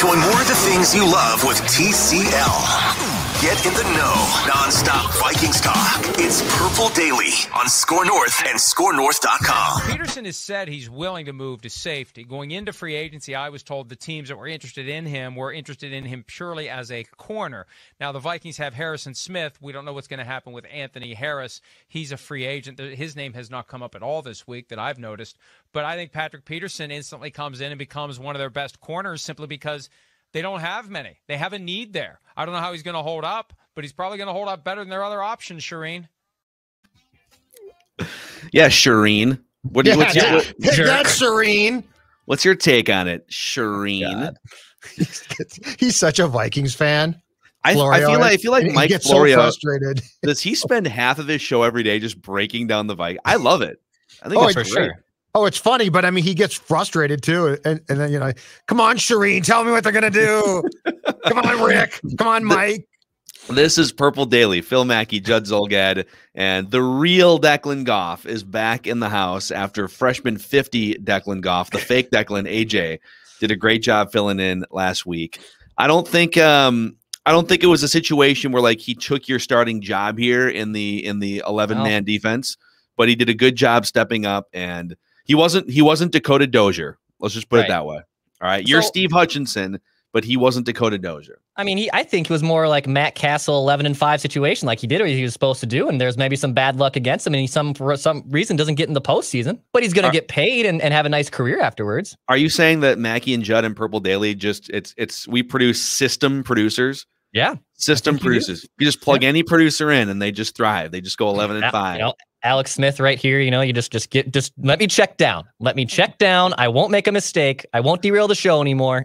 Enjoy more of the things you love with TCL. Get in the know, non-stop Vikings talk. It's Purple Daily on Score North and ScoreNorth.com. Peterson has said he's willing to move to safety. Going into free agency, I was told the teams that were interested in him were interested in him purely as a corner. Now, the Vikings have Harrison Smith. We don't know what's going to happen with Anthony Harris. He's a free agent. His name has not come up at all this week that I've noticed. But I think Patrick Peterson instantly comes in and becomes one of their best corners simply because they don't have many. They have a need there. I don't know how he's going to hold up, but he's probably going to hold up better than their other options, Shireen. Yeah, Shireen. That's Shireen. What's your take on it, Shireen? He's such a Vikings fan. I feel like Mike gets Florio, so frustrated. Does he spend half of his show every day just breaking down the Vikings? I love it. I think it's for great. sure. Oh, it's funny, but I mean, he gets frustrated too. And then, come on, Shireen, tell me what they're going to do. Come on, Rick. Come on, Mike. This is Purple Daily. Phil Mackey, Judd Zolgad, and the real Declan Goff is back in the house after freshman 50 Declan Goff. The fake Declan, AJ, did a great job filling in last week. I don't think it was a situation where he took your starting job here in the 11-man defense, but he did a good job stepping up, and he wasn't Dakota Dozier. Let's just put it that way. All right. You're Steve Hutchinson, but he wasn't Dakota Dozier. I mean, I think it was more like Matt Castle 11-5 situation, like he did what he was supposed to do, and there's maybe some bad luck against him, and he for some reason doesn't get in the postseason, but he's going to get paid and have a nice career afterwards. Are you saying that Mackey and Judd and Purple Daily we produce system producers? Yeah. System producers. You just plug any producer in and they just thrive. They just go 11-5. Alex Smith right here, you just let me check down. Let me check down. I won't make a mistake. I won't derail the show anymore,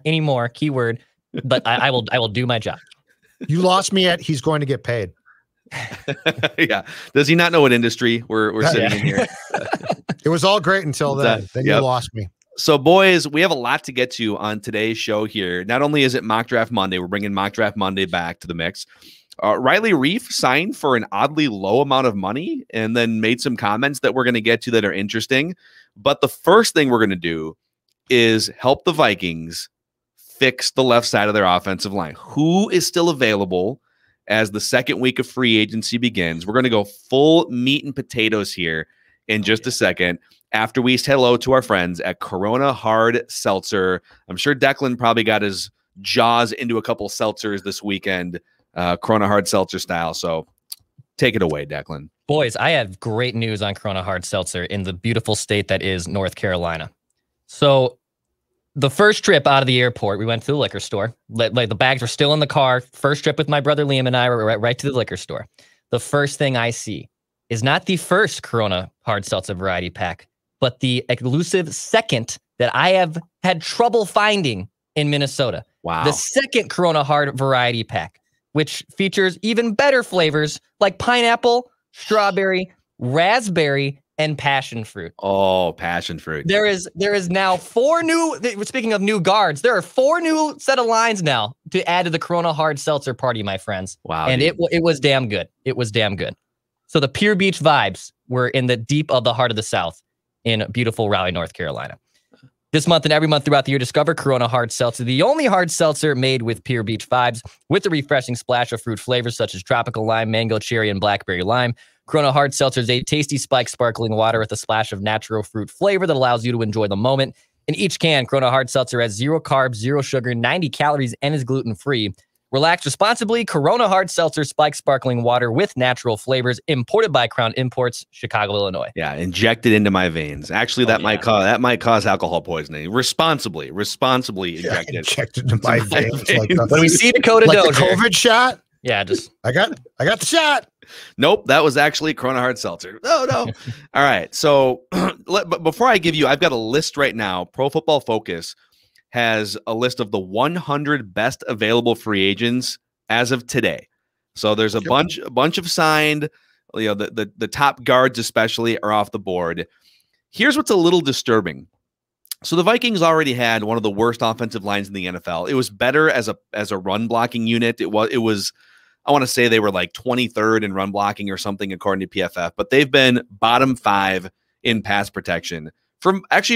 keyword, but I will do my job. You lost me at he's going to get paid. Yeah. Does he not know what industry we're sitting in here? It was all great until then. Then you lost me. So, boys, we have a lot to get to on today's show here. Not only is it Mock Draft Monday, we're bringing Mock Draft Monday back to the mix. Riley Reif signed for an oddly low amount of money and then made some comments that we're going to get to that are interesting. But the first thing we're going to do is help the Vikings fix the left side of their offensive line. Who is still available as the second week of free agency begins? We're going to go full meat and potatoes here in just a second, after we say hello to our friends at Corona Hard Seltzer. I'm sure Declan probably got his jaws into a couple seltzers this weekend, Corona Hard Seltzer style. So take it away, Declan. Boys, I have great news on Corona Hard Seltzer in the beautiful state that is North Carolina. So the first trip out of the airport, we went to the liquor store. Like the bags were still in the car. First trip with my brother Liam and I were right to the liquor store. The first thing I see is not the first Corona Hard Seltzer variety pack, but the elusive second that I have had trouble finding in Minnesota. Wow. The second Corona Hard variety pack, which features even better flavors like pineapple, strawberry, raspberry, and passion fruit. Oh, passion fruit. There is now 4 new, speaking of new guards, there are 4 new set of lines now to add to the Corona Hard Seltzer party, my friends. Wow. And it was damn good. It was damn good. So the Pure Beach vibes were in the deep of the heart of the South in beautiful Raleigh, North Carolina. This month and every month throughout the year, discover Corona Hard Seltzer, the only hard seltzer made with Pure Beach vibes, with a refreshing splash of fruit flavors such as tropical lime, mango, cherry, and blackberry lime. Corona Hard Seltzer is a tasty spiked sparkling water with a splash of natural fruit flavor that allows you to enjoy the moment. In each can, Corona Hard Seltzer has 0 carbs, 0 sugar, 90 calories, and is gluten-free. Relax responsibly. Corona Hard Seltzer spiked sparkling water with natural flavors, imported by Crown Imports, Chicago, Illinois. Yeah, injected into my veins. Actually, that might cause alcohol poisoning. Responsibly injected. Injected into my veins. When we see Dakota Dozier, the COVID shot. Yeah, just I got the shot. Nope, that was actually Corona Hard Seltzer. No. All right. So, but before I give you, I've got a list right now. Pro Football Focus has a list of the 100 best available free agents as of today. So there's a bunch of signed. The top guards especially are off the board. Here's what's a little disturbing. So the Vikings already had one of the worst offensive lines in the NFL. It was better as a run blocking unit. It was I want to say they were like 23rd in run blocking or something according to PFF, but they've been bottom 5 in pass protection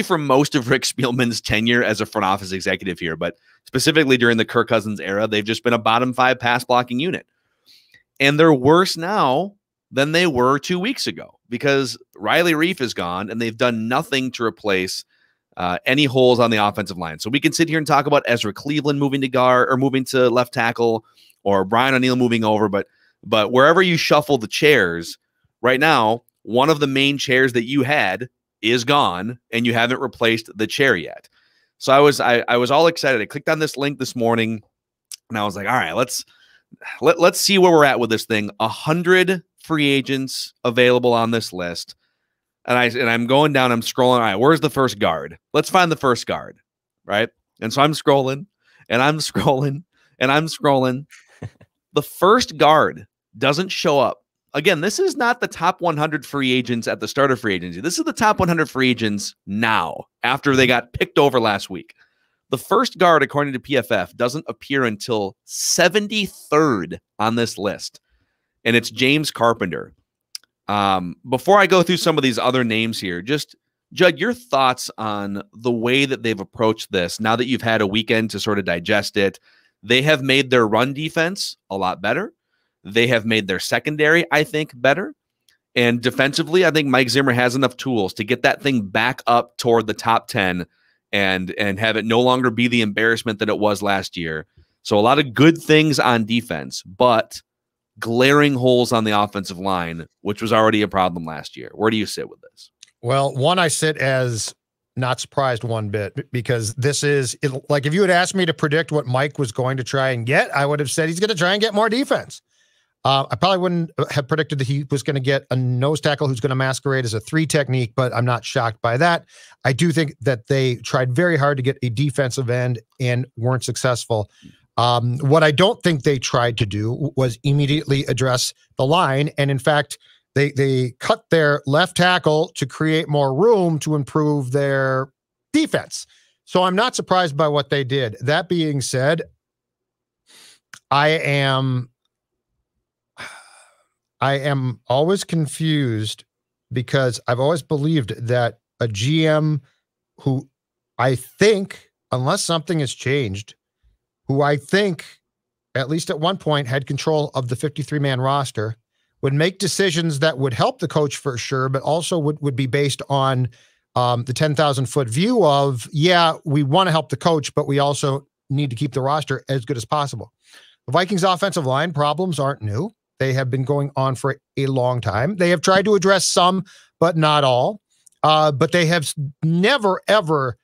from most of Rick Spielman's tenure as a front office executive here, but specifically during the Kirk Cousins era, they've just been a bottom 5 pass blocking unit. And they're worse now than they were 2 weeks ago because Riley Reif is gone and they've done nothing to replace any holes on the offensive line. So we can sit here and talk about Ezra Cleveland moving to guard or moving to left tackle or Brian O'Neill moving over. But wherever you shuffle the chairs right now, one of the main chairs that you had is gone and you haven't replaced the chair yet. So I was all excited. I clicked on this link this morning and I was like, all right, let's see where we're at with this thing. 100 free agents available on this list. And I'm going down, I'm scrolling. All right, where's the first guard? Let's find the first guard. Right. And so I'm scrolling and I'm scrolling and I'm scrolling. The first guard doesn't show up. Again, this is not the top 100 free agents at the start of free agency. This is the top 100 free agents now after they got picked over last week. The first guard, according to PFF, doesn't appear until 73rd on this list. And it's James Carpenter. Before I go through some of these other names here, just Judd, your thoughts on the way that they've approached this now that you've had a weekend to sort of digest it. They have made their run defense a lot better. They have made their secondary, I think, better. And defensively, I think Mike Zimmer has enough tools to get that thing back up toward the top 10 and have it no longer be the embarrassment that it was last year. So a lot of good things on defense, but glaring holes on the offensive line, which was already a problem last year. Where do you sit with this? Well, one, I sit as not surprised one bit because this is like if you had asked me to predict what Mike was going to try and get, I would have said he's going to try and get more defense. I probably wouldn't have predicted that he was going to get a nose tackle who's going to masquerade as a 3 technique, but I'm not shocked by that. I do think that they tried very hard to get a defensive end and weren't successful. What I don't think they tried to do was immediately address the line. And in fact, they cut their left tackle to create more room to improve their defense. So I'm not surprised by what they did. That being said, I am always confused because I've always believed that a GM who I think, unless something has changed, who I think at least at one point had control of the 53-man roster, would make decisions that would help the coach for sure, but also would be based on the 10,000-foot view of, yeah, we want to help the coach, but we also need to keep the roster as good as possible. The Vikings offensive line problems aren't new. They have been going on for a long time. They have tried to address some, but not all. But they have never, ever,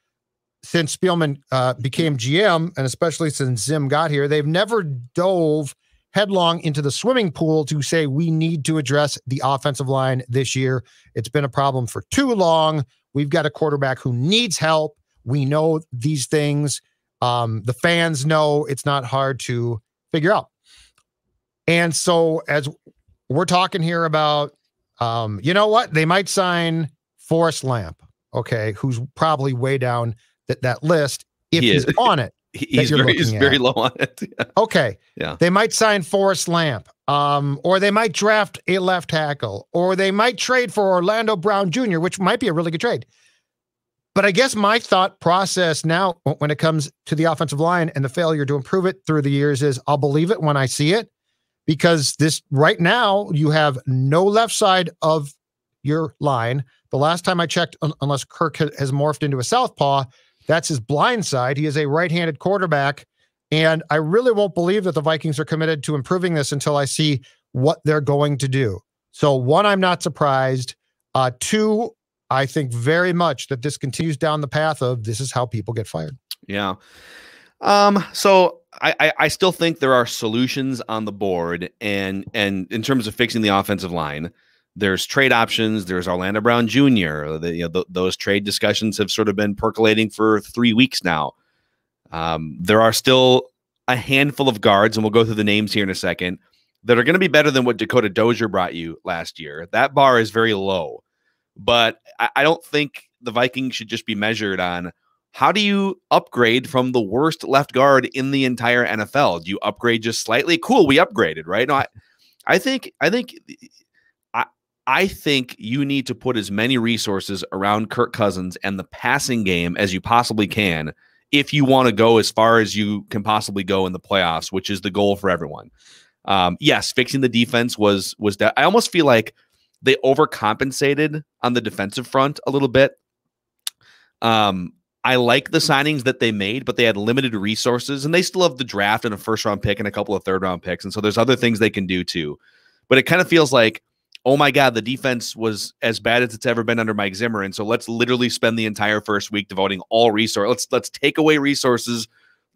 since Spielman became GM, and especially since Zim got here, they've never dove headlong into the swimming pool to say we need to address the offensive line this year. It's been a problem for too long. We've got a quarterback who needs help. We know these things. The fans know it's not hard to figure out. And so as we're talking here about, you know what? They might sign Forrest Lamp, okay, who's probably way down that list if he's on it. He's very low on it. Yeah. Okay. Yeah. They might sign Forrest Lamp, or they might draft a left tackle, or they might trade for Orlando Brown Jr., which might be a really good trade. But I guess my thought process now when it comes to the offensive line and the failure to improve it through the years is I'll believe it when I see it. Because this right now, you have no left side of your line. The last time I checked, unless Kirk has morphed into a southpaw, that's his blind side. He is a right-handed quarterback. And I really won't believe that the Vikings are committed to improving this until I see what they're going to do. So one, I'm not surprised. Two, I think very much that this continues down the path of this is how people get fired. Yeah. So I still think there are solutions on the board, and in terms of fixing the offensive line, there's trade options. There's Orlando Brown Jr. Those trade discussions have sort of been percolating for 3 weeks now. There are still a handful of guards, and we'll go through the names here in a second, that are going to be better than what Dakota Dozier brought you last year. That bar is very low, but I don't think the Vikings should just be measured on how do you upgrade from the worst left guard in the entire NFL? Do you upgrade just slightly? Cool, we upgraded, right? No, I think I think you need to put as many resources around Kirk Cousins and the passing game as you possibly can if you want to go as far as you can possibly go in the playoffs, which is the goal for everyone. Yes, fixing the defense was that. I almost feel like they overcompensated on the defensive front a little bit. I like the signings that they made, but they had limited resources, and they still have the draft and a first-round pick and a couple of third-round picks, and so there's other things they can do too. But it kind of feels like, oh my God, the defense was as bad as it's ever been under Mike Zimmer, and so let's literally spend the entire first week devoting all resources. Let's take away resources,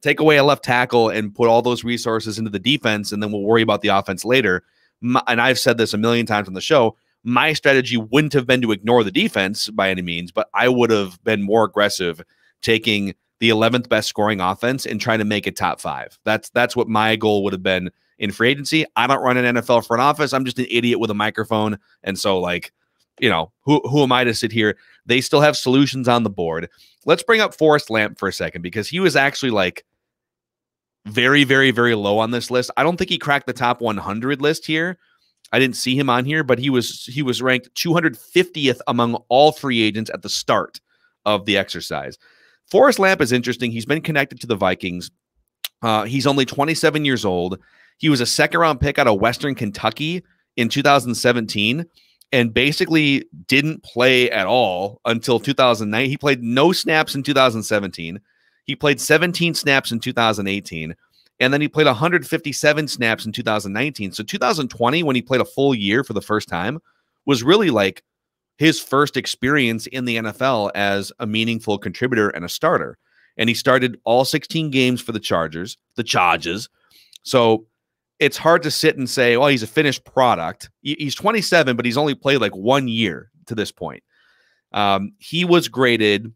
take away a left tackle, and put all those resources into the defense, and then we'll worry about the offense later. And I've said this a million times on the show. My strategy wouldn't have been to ignore the defense by any means, but I would have been more aggressive, taking the 11th best scoring offense and trying to make it top 5. That's what my goal would have been in free agency. I don't run an NFL front office. I'm just an idiot with a microphone. And so, like, you know, who am I to sit here? They still have solutions on the board. Let's bring up Forrest Lamp for a second, because he was actually like very, very, very low on this list. I don't think he cracked the top 100 list here. I didn't see him on here, but he was ranked 250th among all free agents at the start of the exercise. Forrest Lamp is interesting. He's been connected to the Vikings. He's only 27 years old. He was a second-round pick out of Western Kentucky in 2017 and basically didn't play at all until 2009. He played no snaps in 2017. He played 17 snaps in 2018. And then he played 157 snaps in 2019. So 2020, when he played a full year for the first time, was really like his first experience in the NFL as a meaningful contributor and a starter. And he started all 16 games for the Chargers. So it's hard to sit and say, well, he's a finished product. He's 27, but he's only played like 1 year to this point. He was graded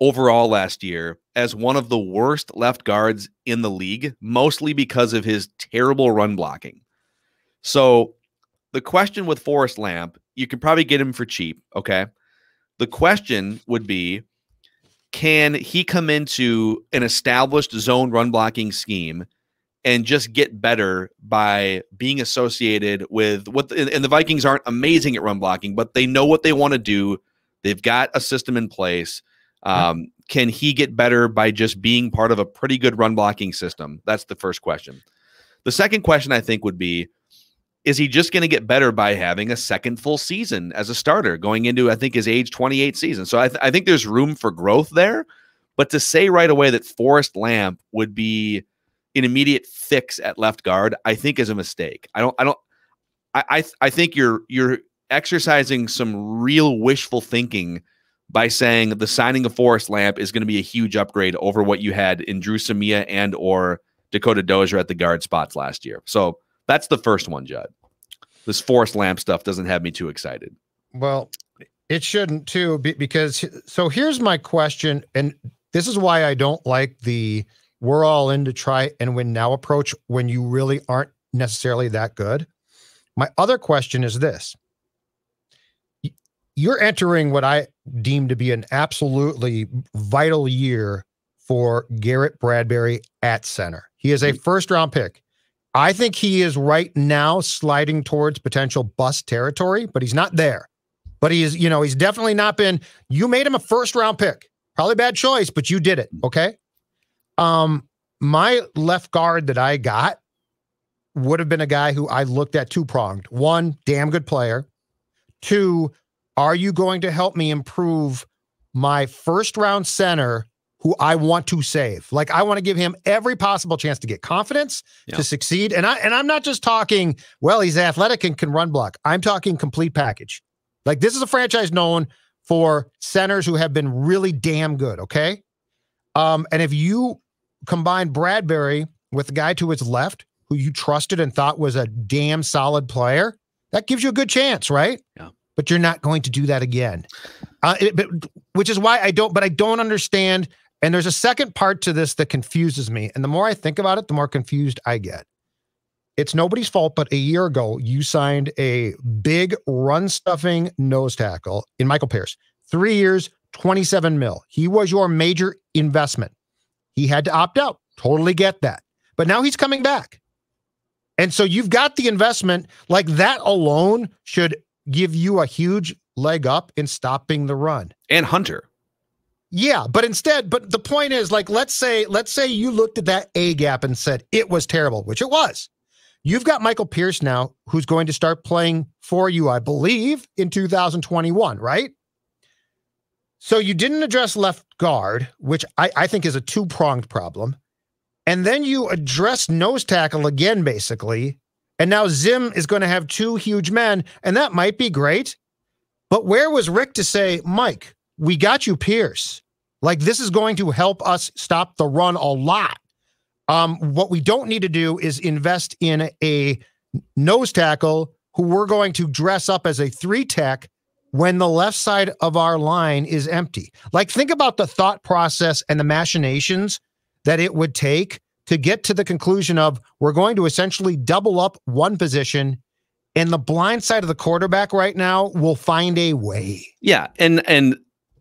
overall last year as one of the worst left guards in the league, mostly because of his terrible run blocking. So the question with Forrest Lamp, you can probably get him for cheap, okay? The question would be, can he come into an established zone run blocking scheme and just get better by being associated with what and the Vikings aren't amazing at run blocking, but they know what they want to do. They've got a system in place. Can he get better by just being part of a pretty good run blocking system? That's the first question. The second question, I think, would be, is he just going to get better by having a second full season as a starter going into, I think, his age 28 season? So I think there's room for growth there. But to say right away that Forrest Lamp would be an immediate fix at left guard, I think is a mistake. I think you're exercising some real wishful thinking by saying the signing of Forrest Lamp is going to be a huge upgrade over what you had in Drew Samia and or Dakota Dozier at the guard spots last year. So that's the first one, Judd. This Forrest Lamp stuff doesn't have me too excited. Well, it shouldn't too, because so here's my question, and this is why I don't like the we're all in to try and win now approach when you really aren't necessarily that good. My other question is this. You're entering what I deem to be an absolutely vital year for Garrett Bradbury at center. He is a first-round pick. I think he is right now sliding towards potential bust territory, but he's not there. But he is, he's definitely not been. You made him a first-round pick. Probably bad choice, but you did it, okay? My left guard that I got would have been a guy who I looked at two-pronged. One, damn good player. Two, are you going to help me improve my first-round center who I want to save? Like, I want to give him every possible chance to get confidence, to succeed. And I'm not just talking, well, he's athletic and can run block. I'm talking complete package. Like, this is a franchise known for centers who have been really damn good, okay? And if you combine Bradbury with the guy to his left who you trusted and thought was a damn solid player, that gives you a good chance, right? Yeah. But you're not going to do that again. Which is why I don't understand. And there's a second part to this that confuses me. And the more I think about it, the more confused I get. It's nobody's fault, but a year ago, you signed a big run-stuffing nose tackle in Michael Pierce. 3 years, $27 million. He was your major investment. He had to opt out. Totally get that. But now he's coming back. And so you've got the investment. Like, that alone should give you a huge leg up in stopping the run. And Hunter. Yeah, but the point is, like, let's say you looked at that A gap and said it was terrible, which it was. You've got Michael Pierce now, who's going to start playing for you, I believe, in 2021, right? So you didn't address left guard, which I think is a two-pronged problem. And then you address nose tackle again, basically. And now Zim is going to have two huge men, and that might be great. But where was Rick to say, Mike, we got you Pierce. Like, this is going to help us stop the run a lot. What we don't need to do is invest in a nose tackle who we're going to dress up as a 3-tech when the left side of our line is empty. Like, think about the thought process and the machinations that it would take to get to the conclusion of we're going to essentially double up one position, and the blind side of the quarterback right now will find a way. Yeah, and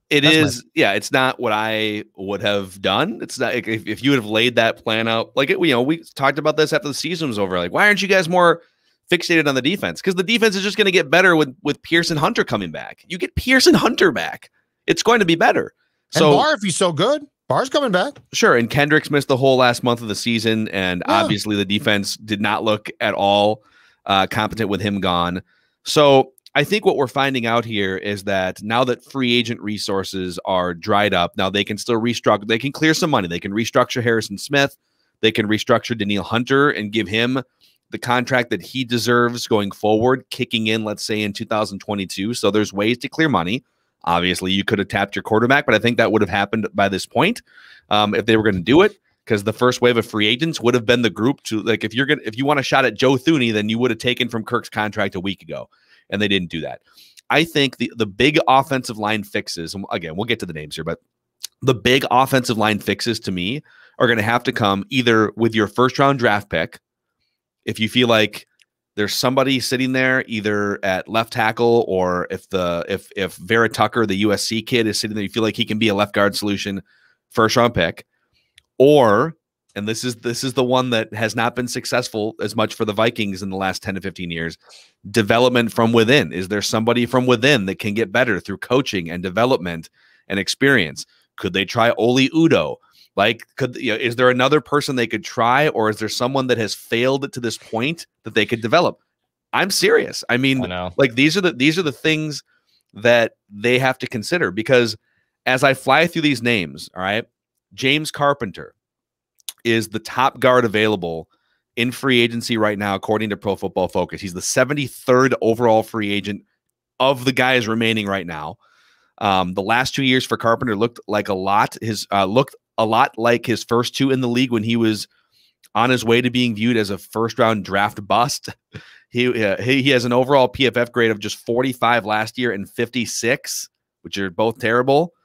it's not what I would have done. It's not if you would have laid that plan out. Like, we talked about this after the season was over. Like, why aren't you guys more fixated on the defense? Because the defense is just going to get better with Pierce and Hunter coming back. You get Pierce and Hunter back, it's going to be better. And so Barr, if he's so good, Barr's coming back. Sure, and Kendricks missed the whole last month of the season, and obviously the defense did not look at all competent with him gone. So I think what we're finding out here is that now that free agent resources are dried up, now they can still restructure. They can clear some money. They can restructure Harrison Smith. They can restructure Danielle Hunter and give him the contract that he deserves going forward, kicking in, let's say, in 2022. So there's ways to clear money. Obviously, you could have tapped your quarterback, but I think that would have happened by this point if they were going to do it, because the first wave of free agents would have been the group to, like, if you want a shot at Joe Thuney, then you would have taken from Kirk's contract a week ago, and they didn't do that. I think the big offensive line fixes, and again, we'll get to the names here, but the big offensive line fixes to me are going to have to come either with your first round draft pick, if you feel like there's somebody sitting there either at left tackle, or if Vera Tucker, the USC kid, is sitting there, you feel like he can be a left guard solution, first round pick, or, and this is the one that has not been successful as much for the Vikings in the last 10 to 15 years, development from within. Is there somebody from within that can get better through coaching and development and experience? Could they try Oli Udoh? Like, is there another person they could try, or is there someone that has failed to this point that they could develop? I'm serious. I mean, like, these are the things that they have to consider, because as I fly through these names, all right, James Carpenter is the top guard available in free agency right now, according to Pro Football Focus. He's the 73rd overall free agent of the guys remaining right now. The last 2 years for Carpenter looked like a lot. Looked a lot like his first two in the league when he was on his way to being viewed as a first-round draft bust. He has an overall PFF grade of just 45 last year and 56, which are both terrible,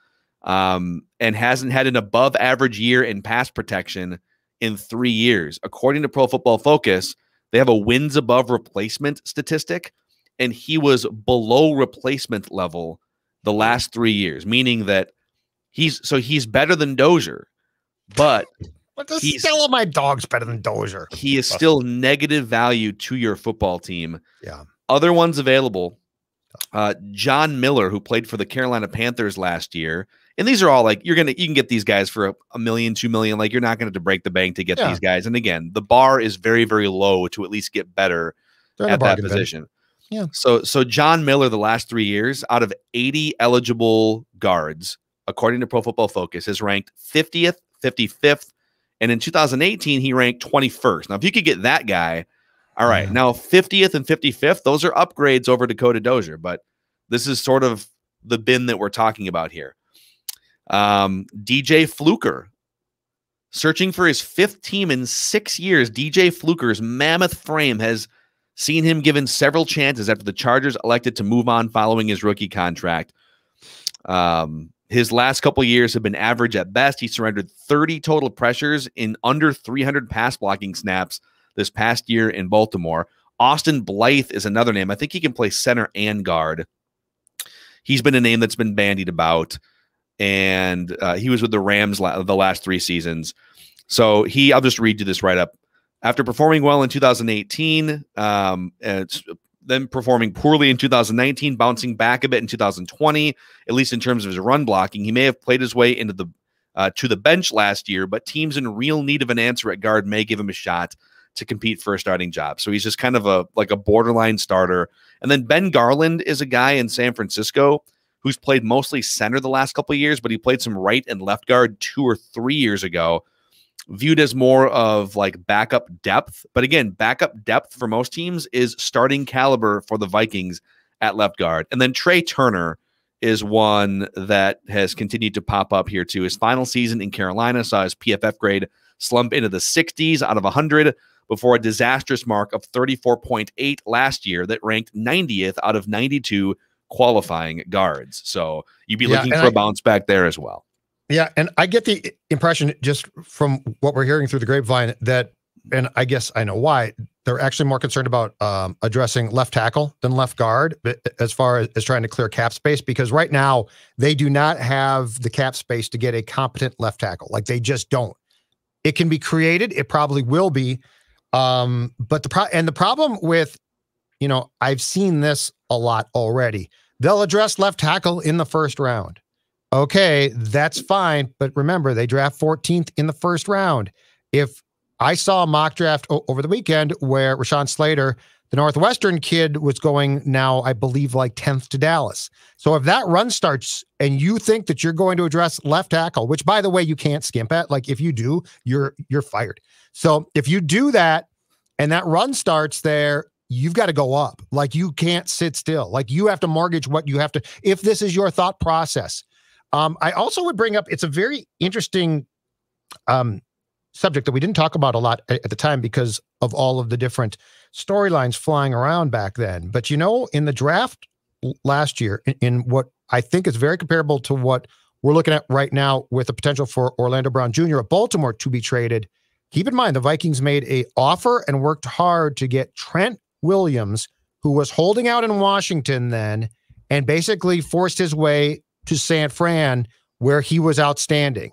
and hasn't had an above-average year in pass protection in 3 years. According to Pro Football Focus, they have a wins above replacement statistic, and he was below replacement level the last 3 years, meaning that he's better than Dozier, but still my dog's better than Dozier. He is still negative value to your football team. Yeah. Other ones available, John Miller, who played for the Carolina Panthers last year. And these are all like, you can get these guys for $1 million, $2 million. Like, you're not going to break the bank to get these guys. And again, the bar is very, very low to at least get better at that position. Yeah. So John Miller, the last 3 years, out of 80 eligible guards, according to Pro Football Focus, has ranked 50th, 55th, and in 2018, he ranked 21st. Now, if you could get that guy, all right. Now, 50th and 55th, those are upgrades over Dakota Dozier, but this is sort of the bin that we're talking about here. DJ Fluker, searching for his 5th team in 6 years. DJ Fluker's mammoth frame has seen him given several chances after the Chargers elected to move on following his rookie contract. His last couple years have been average at best. He surrendered 30 total pressures in under 300 pass blocking snaps this past year in Baltimore. Austin Blythe is another name. I think he can play center and guard. He's been a name that's been bandied about, and he was with the Rams the last 3 seasons. So I'll just read you this right up. After performing well in 2018, then performing poorly in 2019, bouncing back a bit in 2020, at least in terms of his run blocking. He may have played his way into the to the bench last year, but teams in real need of an answer at guard may give him a shot to compete for a starting job. So he's just kind of a borderline starter. And then Ben Garland is a guy in San Francisco who's played mostly center the last couple of years, but he played some right and left guard 2 or 3 years ago, viewed as more of like backup depth. But again, backup depth for most teams is starting caliber for the Vikings at left guard. And then Trey Turner is one that has continued to pop up here too. His final season in Carolina saw his PFF grade slump into the 60s out of 100 before a disastrous mark of 34.8 last year that ranked 90th out of 92 qualifying guards. So you'd be looking for a bounce back there as well. Yeah, and I get the impression just from what we're hearing through the grapevine that, and I guess I know why, they're actually more concerned about addressing left tackle than left guard as far as trying to clear cap space, because right now they do not have the cap space to get a competent left tackle. Like, they just don't. It can be created. It probably will be. But the problem with, I've seen this a lot already. They'll address left tackle in the first round. Okay, that's fine. But remember, they draft 14th in the first round. If I saw a mock draft over the weekend where Rashawn Slater, the Northwestern kid, was going now, I believe, like 10th to Dallas. So if that run starts and you think that you're going to address left tackle, which, by the way, you can't skimp at, like if you do, you're fired. So if you do that and that run starts there, you've got to go up. Like, you can't sit still. Like, you have to mortgage what you have to, if this is your thought process. I also would bring up, it's a very interesting subject that we didn't talk about a lot at the time because of all of the different storylines flying around back then. But, in the draft last year, in what I think is very comparable to what we're looking at right now with the potential for Orlando Brown Jr. of Baltimore to be traded, keep in mind the Vikings made an offer and worked hard to get Trent Williams, who was holding out in Washington then, and basically forced his way to San Fran, where he was outstanding.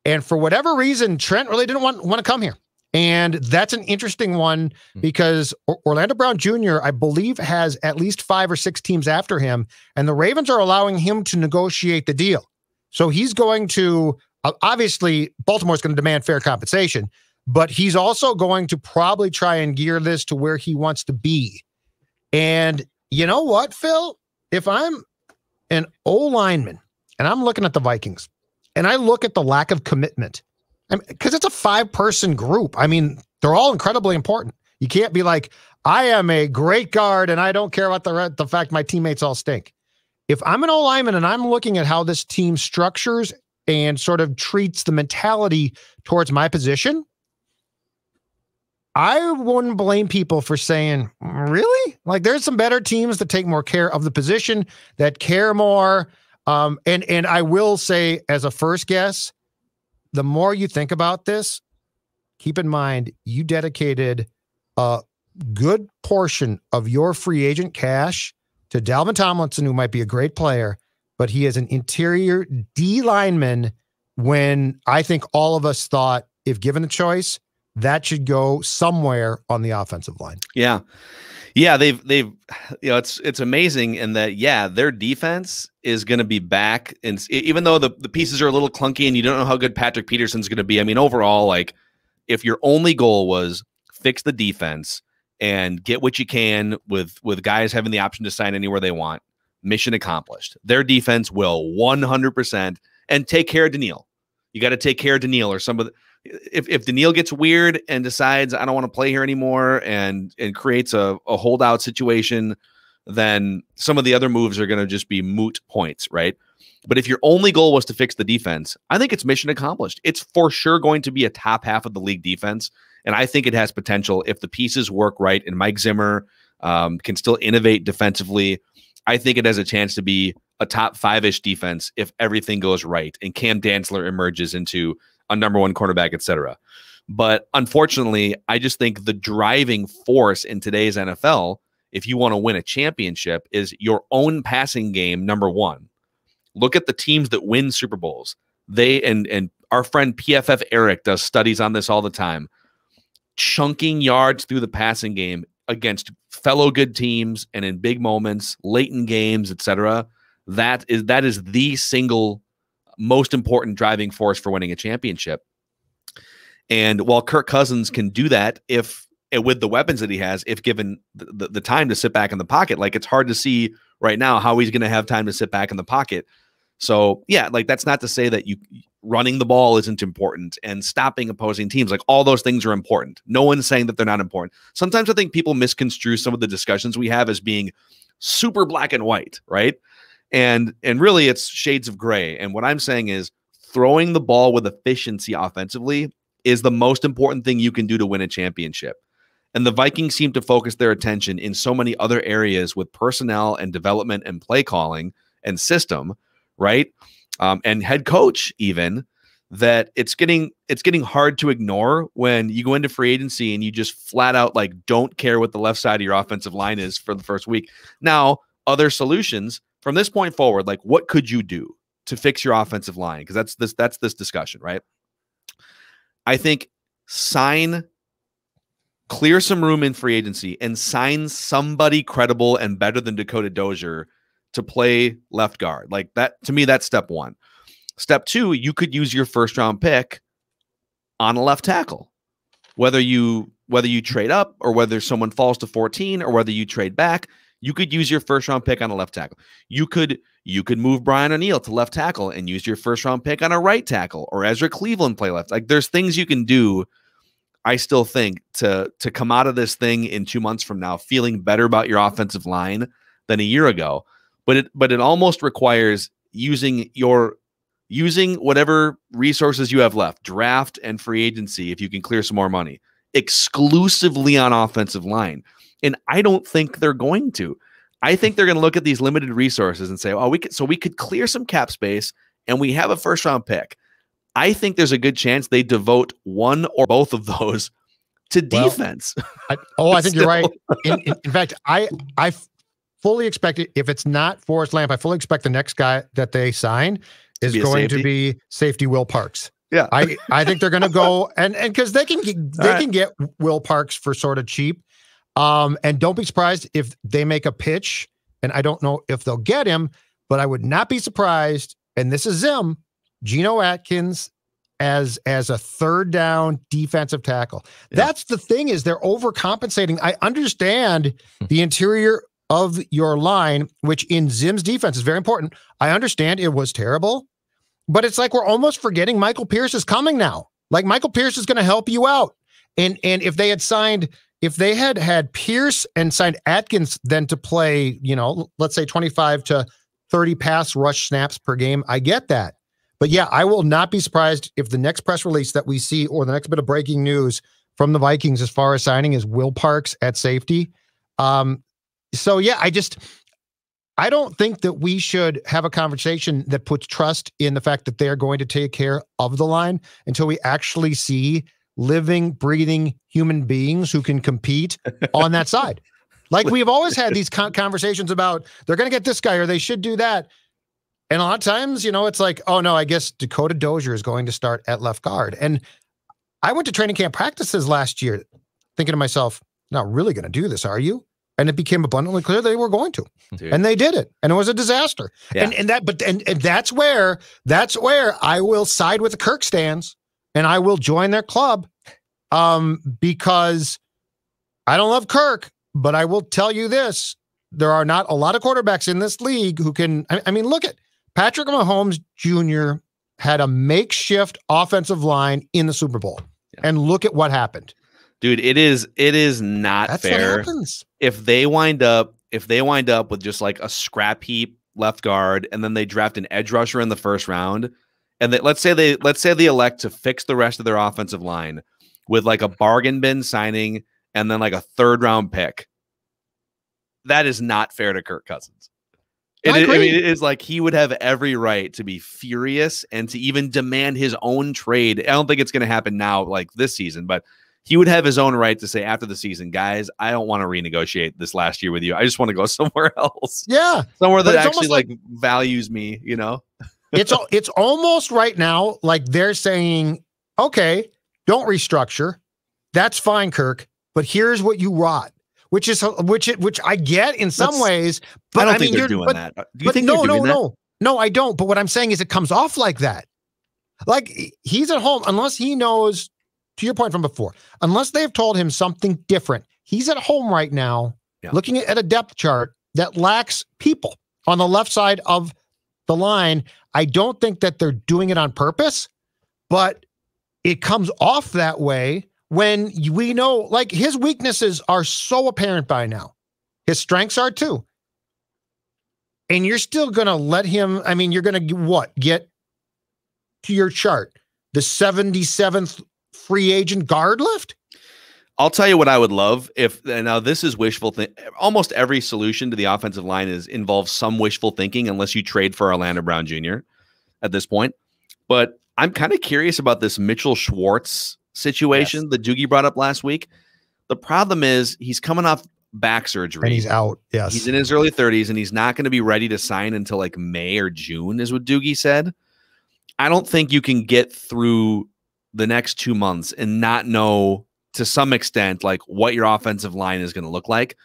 And for whatever reason, Trent really didn't want to come here. And that's an interesting one because Orlando Brown Jr., I believe, has at least 5 or 6 teams after him, and the Ravens are allowing him to negotiate the deal. So he's going to, obviously, Baltimore's going to demand fair compensation, but he's also going to probably try and gear this to where he wants to be. And you know what, Phil? If I'm an O-lineman and I'm looking at the Vikings and I look at the lack of commitment, because it's a 5-person group. I mean, they're all incredibly important. You can't be like, I am a great guard and I don't care about the fact my teammates all stink. If I'm an O-lineman and I'm looking at how this team structures and sort of treats the mentality towards my position, I wouldn't blame people for saying, really? Like, there's some better teams that take more care of the position, that care more. And I will say, as a first guess, the more you think about this, keep in mind, you dedicated a good portion of your free agent cash to Dalvin Tomlinson, who might be a great player, but he is an interior D lineman when I think all of us thought, if given a choice, that should go somewhere on the offensive line. Yeah. Yeah, they've it's amazing in that, their defense is going to be back, and even though the pieces are a little clunky and you don't know how good Patrick Peterson's going to be, I mean, overall, like, if your only goal was fix the defense and get what you can with guys having the option to sign anywhere they want, mission accomplished. Their defense will 100% and take care of Daniil. You got to take care of Daniil or some of the, if Daniil gets weird and decides I don't want to play here anymore and creates a holdout situation, then some of the other moves are going to just be moot points, right? But if your only goal was to fix the defense, I think it's mission accomplished. It's for sure going to be a top half of the league defense, and I think it has potential if the pieces work right and Mike Zimmer can still innovate defensively. I think it has a chance to be a top 5-ish defense if everything goes right and Cam Dantzler emerges into a number 1 cornerback, etc. But unfortunately, I just think the driving force in today's NFL, if you want to win a championship, is your own passing game, number 1. Look at the teams that win Super Bowls. They and our friend PFF Eric does studies on this all the time. Chunking yards through the passing game against fellow good teams and in big moments, late in games, etc. That is the single most important driving force for winning a championship. And while Kirk Cousins can do that if with the weapons that he has, if given the time to sit back in the pocket, like it's hard to see right now how he's going to have time to sit back in the pocket. So yeah, like that's not to say that you running the ball isn't important and stopping opposing teams. Like all those things are important. No one's saying that they're not important. Sometimes I think people misconstrue some of the discussions we have as being super black and white, right? And really it's shades of gray. And what I'm saying is throwing the ball with efficiency offensively is the most important thing you can do to win a championship. And the Vikings seem to focus their attention in so many other areas with personnel and development and play calling and system, right? And head coach even, that it's getting hard to ignore when you go into free agency and you just flat out like don't care what the left side of your offensive line is for the first week. Now, other solutions from this point forward, like what could you do to fix your offensive line? Because that's this discussion, right? I think clear some room in free agency and sign somebody credible and better than Dakota Dozier to play left guard. Like that, to me, that's step one. Step two, you could use your first round pick on a left tackle, whether you trade up or whether someone falls to 14 or whether you trade back, you could use your first round pick on a left tackle. You could move Brian O'Neill to left tackle and use your first round pick on a right tackle, or Ezra Cleveland play left. Like there's things you can do, I still think, to come out of this thing in 2 months from now feeling better about your offensive line than a year ago. But it almost requires using whatever resources you have left, draft and free agency, if you can clear some more money, exclusively on offensive line. And I don't think they're going to. I think they're going to look at these limited resources and say, oh, we could clear some cap space and we have a first round pick. I think there's a good chance they devote one or both of those to defense. I think you're right. In fact, I fully expect it. If it's not Forrest Lamp, I fully expect the next guy that they sign is going to be safety Will Parks. Yeah. I think they're going to go and because they can get Will Parks for sort of cheap. And don't be surprised if they make a pitch, and I don't know if they'll get him, but I would not be surprised. And this is Zim, Geno Atkins as a third down defensive tackle. Yeah. That's the thing, is they're overcompensating. I understand the interior of your line, which in Zim's defense is very important. I understand it was terrible, but it's like we're almost forgetting Michael Pierce is coming now. Like Michael Pierce is going to help you out. And if they had Pierce and signed Atkins then to play, let's say 25 to 30 pass rush snaps per game, I get that. But yeah, I will not be surprised if the next press release that we see or the next bit of breaking news from the Vikings as far as signing is Will Parks at safety. So yeah, I don't think that we should have a conversation that puts trust in the fact that they're going to take care of the line until we actually see living, breathing human beings who can compete on that side. Like we've always had these conversations about they're going to get this guy or they should do that. And a lot of times, it's like, oh no, I guess Dakota Dozier is going to start at left guard. And I went to training camp practices last year thinking to myself, not really going to do this, are you? And it became abundantly clear they were going to. Dude. And they did it. And it was a disaster. Yeah. And that's where I will side with the Kirk stands and I will join their club because I don't love Kirk, but I will tell you this. There are not a lot of quarterbacks in this league who can, I mean, look at Patrick Mahomes Jr. had a makeshift offensive line in the Super Bowl. Yeah. And look at what happened. Dude, it is not That's fair. What happens. If they wind up with just like a scrap heap left guard and then they draft an edge rusher in the first round, and let's say they elect to fix the rest of their offensive line with like a bargain bin signing and then like a third round pick. That is not fair to Kirk Cousins. It is like he would have every right to be furious and to even demand his own trade. I don't think it's going to happen now, like this season, but he would have his own right to say after the season, guys, I don't want to renegotiate this last year with you. I just want to go somewhere else. Yeah. Somewhere that actually like values me, It's almost right now like they're saying, okay, don't restructure. That's fine, Kirk, but here's what you rot. which I get in some ways. But I don't think they're doing that. Do you think they're doing that? No, I don't. But what I'm saying is it comes off like that. Like he's at home, unless he knows, to your point from before, unless they've told him something different. He's at home right now, looking at a depth chart that lacks people on the left side of the line. I don't think that they're doing it on purpose, but it comes off that way when we know, like, his weaknesses are so apparent by now. His strengths are too. And you're still going to let him, I mean, you're going to get to your chart, the 77th free agent guard left? I'll tell you what I would love if, now this is wishful thinking. Almost every solution to the offensive line involves some wishful thinking, unless you trade for Orlando Brown Jr. at this point. But I'm kind of curious about this Mitchell Schwartz situation that Doogie brought up last week. The problem is he's coming off back surgery. And he's out. Yes. He's in his early 30s, and he's not going to be ready to sign until like May or June, is what Doogie said. I don't think you can get through the next 2 months and not know, to some extent, like what your offensive line is going to look like.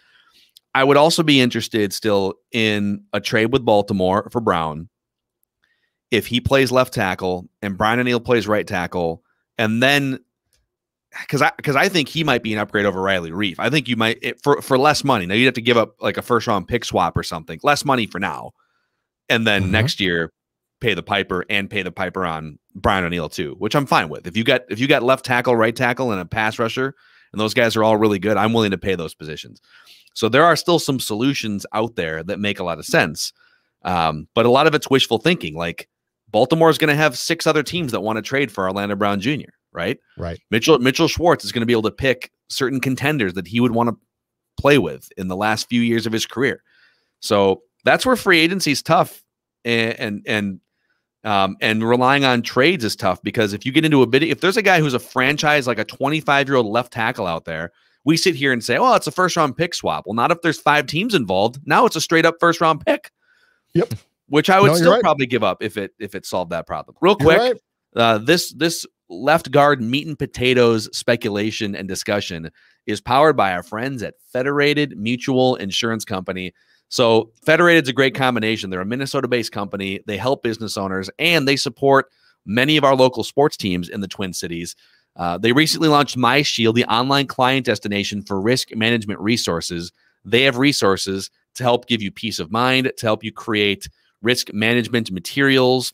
I would also be interested still in a trade with Baltimore for Brown. If he plays left tackle and Brian O'Neill plays right tackle, and then because I think he might be an upgrade over Riley Reif. I think you might for less money. Now you'd have to give up like a first round pick swap or something, less money for now, and then next year pay the piper on Brian O'Neill too, which I'm fine with. If you got left tackle, right tackle, and a pass rusher, and those guys are all really good, I'm willing to pay those positions. So there are still some solutions out there that make a lot of sense, but a lot of it's wishful thinking. Like Baltimore is going to have 6 other teams that want to trade for Orlando Brown Jr. Right. Mitchell Schwartz is going to be able to pick certain contenders that he would want to play with in the last few years of his career. So that's where free agency is tough, and relying on trades is tough, because if you get into a bid, if there's a guy who's a franchise, like a 25-year-old left tackle out there, we sit here and say, oh, it's a first round pick swap. Well, not if there's 5 teams involved. Now it's a straight up first round pick. Yep. Which I would still probably give up if it solved that problem. Real quick, this left guard meat and potatoes speculation and discussion is powered by our friends at Federated Mutual Insurance Company. So Federated's a great combination. They're a Minnesota-based company. They help business owners, and they support many of our local sports teams in the Twin Cities. They recently launched MyShield, the online client destination for risk management resources. They have resources to help give you peace of mind, to help you create risk management materials,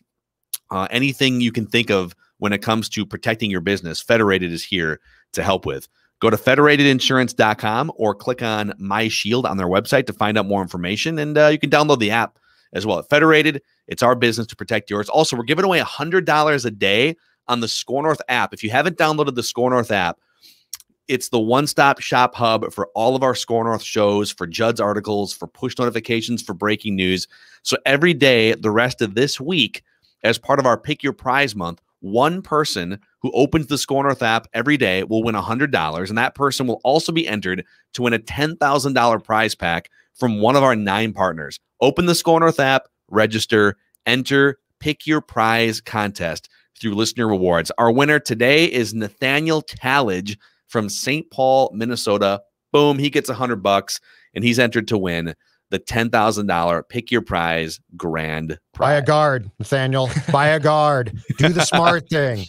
anything you can think of when it comes to protecting your business. Federated is here to help with. Go to federatedinsurance.com or click on MyShield on their website to find out more information, and you can download the app as well. At Federated, it's our business to protect yours. Also, we're giving away $100 a day on the Score North app. If you haven't downloaded the Score North app, it's the one-stop shop hub for all of our Score North shows, for Judd's articles, for push notifications, for breaking news. So every day, the rest of this week, as part of our Pick Your Prize month, one person who opens the Score North app every day will win $100, and that person will also be entered to win a $10,000 prize pack from one of our 9 partners. Open the Score North app, register, enter Pick Your Prize contest through listener rewards. Our winner today is Nathaniel Tallage from St. Paul, Minnesota. Boom, he gets $100, and he's entered to win the $10,000 Pick Your Prize grand prize. Buy a guard, Nathaniel. Buy a guard. Do the smart thing.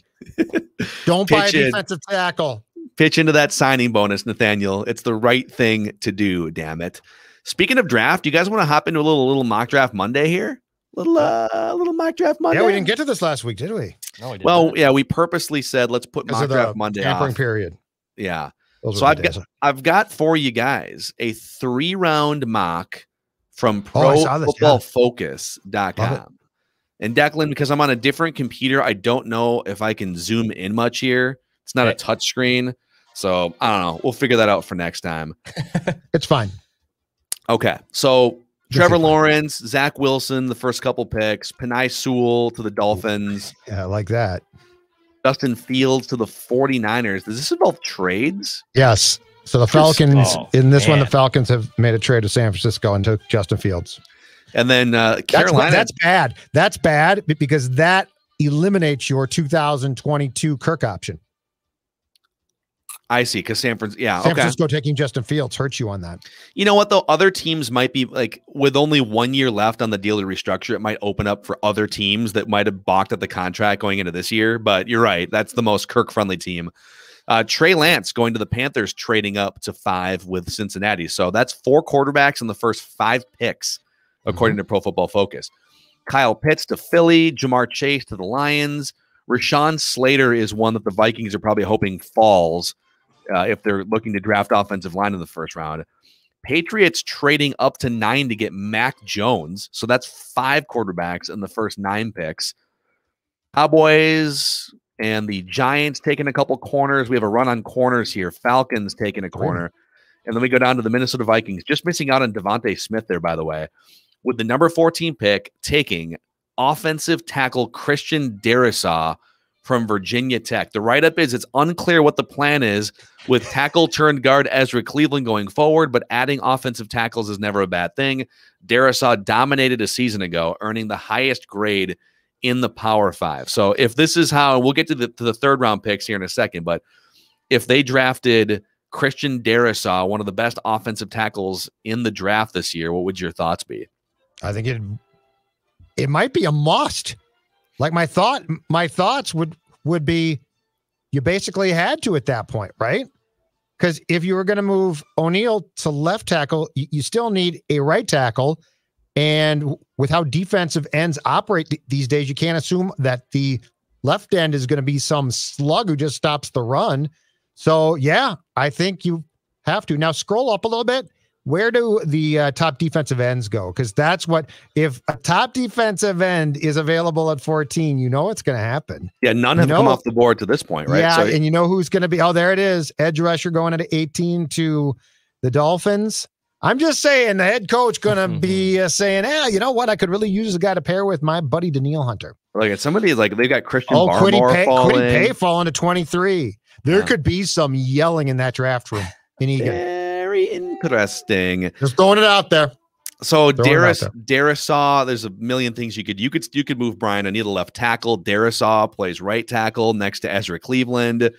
Don't buy a defensive tackle. Pitch into that signing bonus, Nathaniel. It's the right thing to do, damn it. Speaking of draft, you guys want to hop into a little mock draft Monday here? Little mock draft Monday. Yeah, we didn't get to this last week, did we? No, we didn't. Well, yeah, we purposely said let's put mock draft Monday off. Period. Yeah. So I've got for you guys a 3-round mock from ProFootballFocus.com. And Declan, because I'm on a different computer, I don't know if I can zoom in much here. It's not a touch screen. So I don't know. We'll figure that out for next time. It's fine. Okay. So Trevor Lawrence, Zach Wilson, the first couple picks, Penei Sewell to the Dolphins. Yeah, I like that. Justin Fields to the 49ers. Does this involve trades? Yes. So the Falcons, one, the Falcons have made a trade to San Francisco and took Justin Fields. And then Carolina. That's bad. That's bad because that eliminates your 2022 Kirk option. I see, because San Francisco, San Francisco taking Justin Fields hurts you on that. You know what, though? Other teams might be like, with only 1 year left on the deal to restructure, it might open up for other teams that might have balked at the contract going into this year. But you're right. That's the most Kirk-friendly team. Trey Lance going to the Panthers, trading up to 5 with Cincinnati. So that's 4 quarterbacks in the first 5 picks, according to Pro Football Focus. Kyle Pitts to Philly, Jamar Chase to the Lions. Rashawn Slater is one that the Vikings are probably hoping falls if they're looking to draft offensive line in the first round. Patriots trading up to 9 to get Mac Jones. So that's 5 quarterbacks in the first 9 picks. Cowboys and the Giants taking a couple corners. We have a run on corners here. Falcons taking a corner. And then we go down to the Minnesota Vikings, just missing out on Devontae Smith there, by the way, with the number 14 pick taking offensive tackle Christian Darrisaw from Virginia Tech. The write-up is it's unclear what the plan is with tackle turned guard Ezra Cleveland going forward, but adding offensive tackles is never a bad thing. Darrisaw dominated a season ago, earning the highest grade in the Power 5. So if this is how, we'll get to the third round picks here in a second, but if they drafted Christian Darrisaw, one of the best offensive tackles in the draft this year, what would your thoughts be? I think it might be a must. Like my thoughts would be you basically had to at that point, right? Because if you were going to move O'Neal to left tackle, you still need a right tackle. And with how defensive ends operate these days, you can't assume that the left end is going to be some slug who just stops the run. So, yeah, I think you have to. Now, scroll up a little bit. Where do the top defensive ends go? Because that's what, if a top defensive end is available at 14, you know what's going to happen. Yeah, none have come off the board to this point, right? Yeah, so, and you know who's going to be, oh, there it is. Edge rusher going at 18 to the Dolphins. I'm just saying the head coach going to be saying, you know what? I could really use a guy to pair with my buddy Danielle Hunter. Like it's somebody like they've got Christian Barmore falling. Quiddy Pay falling to 23. There could be some yelling in that draft room in Egan. Very interesting. Just throwing it out there. So Darrisaw, there's a million things you could move Brian. I need a left tackle. Darrisaw plays right tackle next to Ezra Cleveland.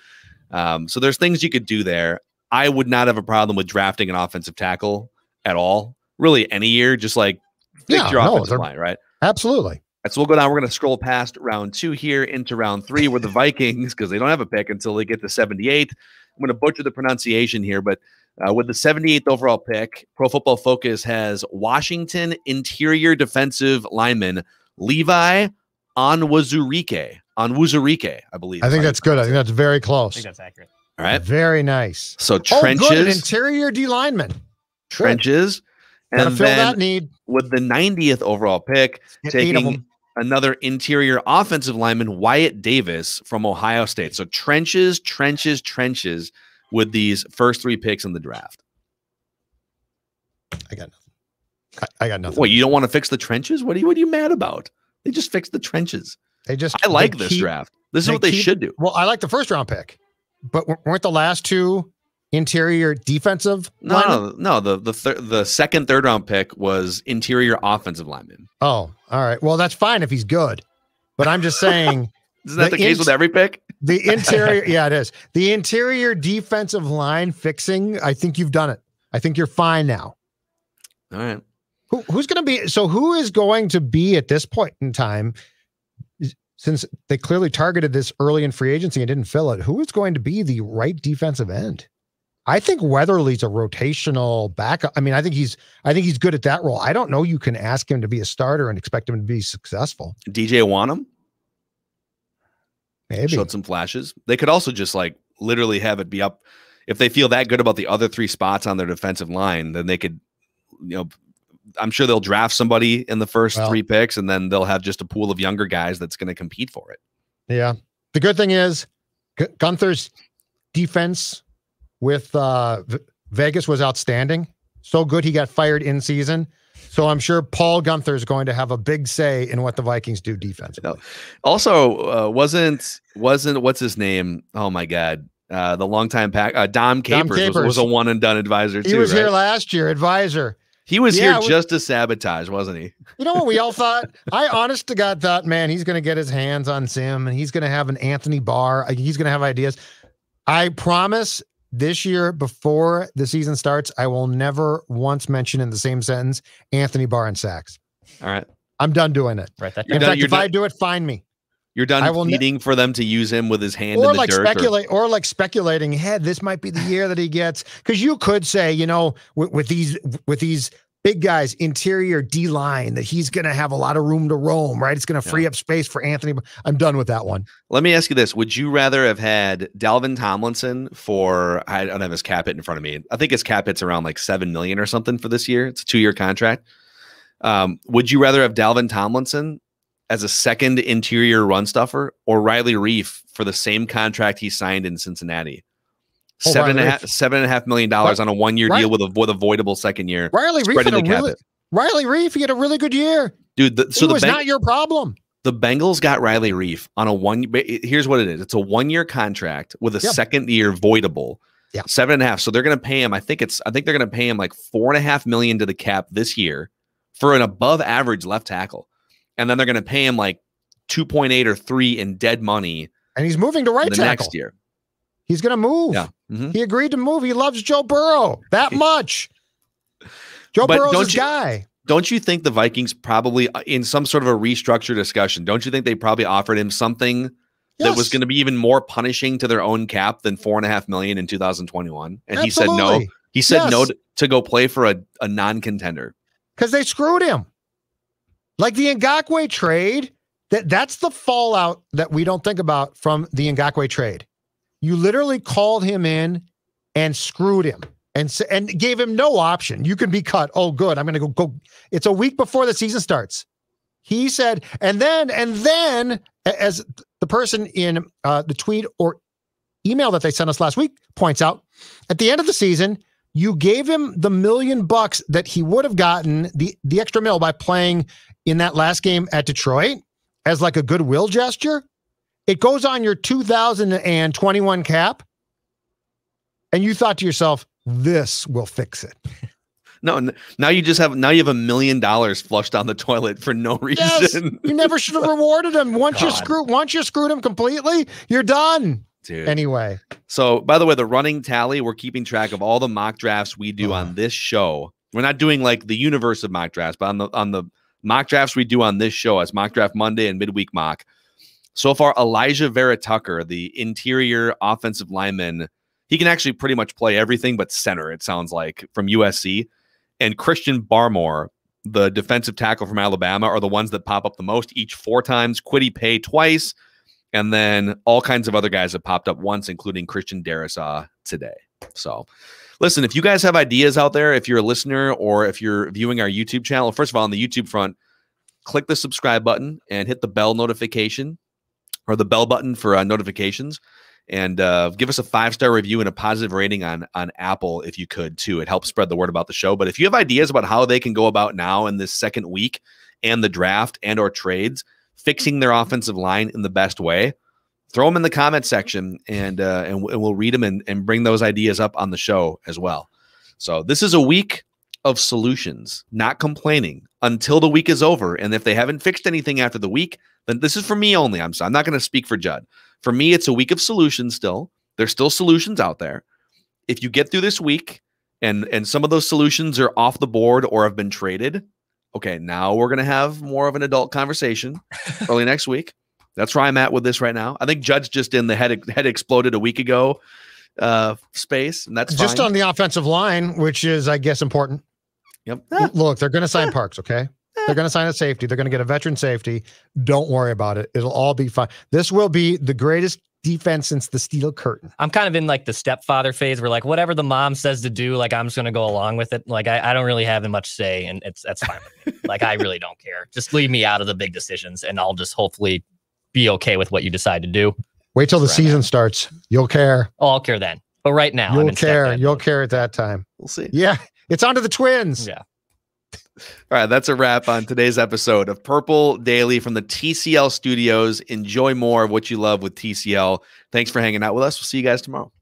So there's things you could do there. I would not have a problem with drafting an offensive tackle at all. Really, any year, just like fix your offensive line, right? Absolutely. So we'll go down. We're going to scroll past round 2 here into round 3, where the Vikings, because they don't have a pick until they get to 78. I'm going to butcher the pronunciation here, but with the 78th overall pick, Pro Football Focus has Washington interior defensive lineman Levi Onwuzurike, I believe. I think that's good. I think that's very close. I think that's accurate. All right. Very nice. So trenches. Good. An interior D lineman. Trenches. Gotta And fill then that need. with the 90th overall pick, Get 8 of taking them. another interior offensive lineman, Wyatt Davis from Ohio State. So trenches with these first 3 picks in the draft. I got nothing. Wait, you don't want to fix the trenches? What are you mad about? They just fixed the trenches. I like this draft. This is what they should do. Well, I like the first round pick, but weren't the last 2 interior defensive linemen? No. The second, third round pick was interior offensive lineman. Oh, all right. Well, that's fine if he's good, but I'm just saying. Isn't that the case with every pick? The interior, yeah, it is. The interior defensive line fixing, I think you've done it. I think you're fine now. All right. Who's going to be, so who is going to be at this point in time, since they clearly targeted this early in free agency and didn't fill it, who is going to be the right defensive end? I think Weatherly's a rotational backup. I mean, I think he's good at that role. I don't know you can ask him to be a starter and expect him to be successful. DJ Wanham? Maybe. Showed some flashes. They could also just like literally have it be up. If they feel that good about the other 3 spots on their defensive line, then they could, I'm sure they'll draft somebody in the first 3 picks, and then they'll have just a pool of younger guys that's going to compete for it. Yeah. The good thing is Gunther's defense with Vegas was outstanding. So good he got fired in season. So I'm sure Paul Gunther is going to have a big say in what the Vikings do defensively. Also, wasn't what's his name? Oh my God, the longtime Dom Capers was a one and done advisor too. He was here last year, advisor. He was here just to sabotage, wasn't he? You know what we all thought? I honest to God thought, man, he's going to get his hands on Sim and he's going to have an Anthony Barr. He's going to have ideas. I promise this year, before the season starts, I will never once mention in the same sentence Anthony Barr and sacks. All right. I'm done doing it. Right. That In fact, if I do it, find me. You're done pleading for them to use him with his hand or in the like dirt. speculating, hey, this might be the year that he gets. Because you could say, with these big guys, interior D-line, that he's going to have a lot of room to roam, right? It's going to free up space for Anthony. I'm done with that one. Let me ask you this. Would you rather have had Dalvin Tomlinson for, I don't have his cap hit in front of me. I think his cap hit's around like $7 million or something for this year. It's a 2-year contract. Would you rather have Dalvin Tomlinson as a second interior run stuffer or Riley Reif for the same contract he signed in Cincinnati? $7.5 million on a 1-year deal with a voidable second year. Riley Reif he had a really good year. Dude, it was not your problem. The Bengals got Riley Reif on here's what it is. It's a 1-year contract with a second year voidable. Yeah. 7.5. So they're going to pay him. I think they're going to pay him like $4.5 million to the cap this year for an above average left tackle. And then they're going to pay him like 2.8 or 3 in dead money. And he's moving to right tackle next year. He's going to move. Yeah. Mm-hmm. He agreed to move. He loves Joe Burrow that much. Joe Burrow's his guy. Don't you think the Vikings probably, in some sort of a restructure discussion, don't you think they probably offered him something that was going to be even more punishing to their own cap than $4.5 million in 2021? And he said no. He said no to go play for a non-contender. Because they screwed him. Like the Ngakoue trade, that's the fallout that we don't think about from the Ngakoue trade. You literally called him in and screwed him and gave him no option. You can be cut. Oh, good. I'm going to go. It's a week before the season starts. He said, and then as the person in the tweet or email that they sent us last week points out, at the end of the season, you gave him the $1 million that he would have gotten, the extra mil, by playing in that last game at Detroit as like a goodwill gesture. It goes on your 2021 cap. And you thought to yourself, this will fix it. No, now you have $1 million flushed down the toilet for no reason. Yes, you never should have rewarded him. Once you screwed him completely, you're done. Dude. Anyway. So, by the way, the running tally, we're keeping track of all the mock drafts we do on this show. We're not doing like the universe of mock drafts, but on the mock drafts we do on this show as Mock Draft Monday and Midweek Mock. So far, Elijah Vera Tucker, the interior offensive lineman, he can actually pretty much play everything but center, it sounds like, from USC. And Christian Barmore, the defensive tackle from Alabama, are the ones that pop up the most, each 4 times. Kwity Paye twice. And then all kinds of other guys have popped up once, including Christian Darrisaw today. So, listen, if you guys have ideas out there, if you're a listener or if you're viewing our YouTube channel, first of all, on the YouTube front, click the subscribe button and hit the bell notification or the bell button for notifications. And give us a 5-star review and a positive rating on Apple if you could, too. It helps spread the word about the show. But if you have ideas about how they can go about now in this second week and the draft and or trades, fixing their offensive line in the best way, throw them in the comment section and we'll read them and bring those ideas up on the show as well. So this is a week of solutions, not complaining until the week is over. And if they haven't fixed anything after the week, then this is for me only. I'm not going to speak for Judd. For me, it's a week of solutions still. There's still solutions out there. If you get through this week and some of those solutions are off the board or have been traded, okay, now we're going to have more of an adult conversation early next week. That's where I'm at with this right now. I think Judd's just in the head exploded a week ago space, and that's just fine. On the offensive line, which is, I guess, important. Yep. Look, they're going to sign Parks, okay? They're going to sign a safety. They're going to get a veteran safety. Don't worry about it. It'll all be fine. This will be the greatest defense since the Steel Curtain. I'm kind of in like the stepfather phase where like whatever the mom says to do, like I'm just going to go along with it. Like I don't really have much say, and that's fine with me. Like I really don't care. Just leave me out of the big decisions, and I'll just hopefully be okay with what you decide to do. Wait till the season starts. You'll care. Oh, I'll care then. But right now, you'll care. You'll care at that time. We'll see. Yeah, it's on to the Twins. Yeah. All right, that's a wrap on today's episode of Purple Daily from the TCL studios. Enjoy more of what you love with TCL. Thanks for hanging out with us. We'll see you guys tomorrow.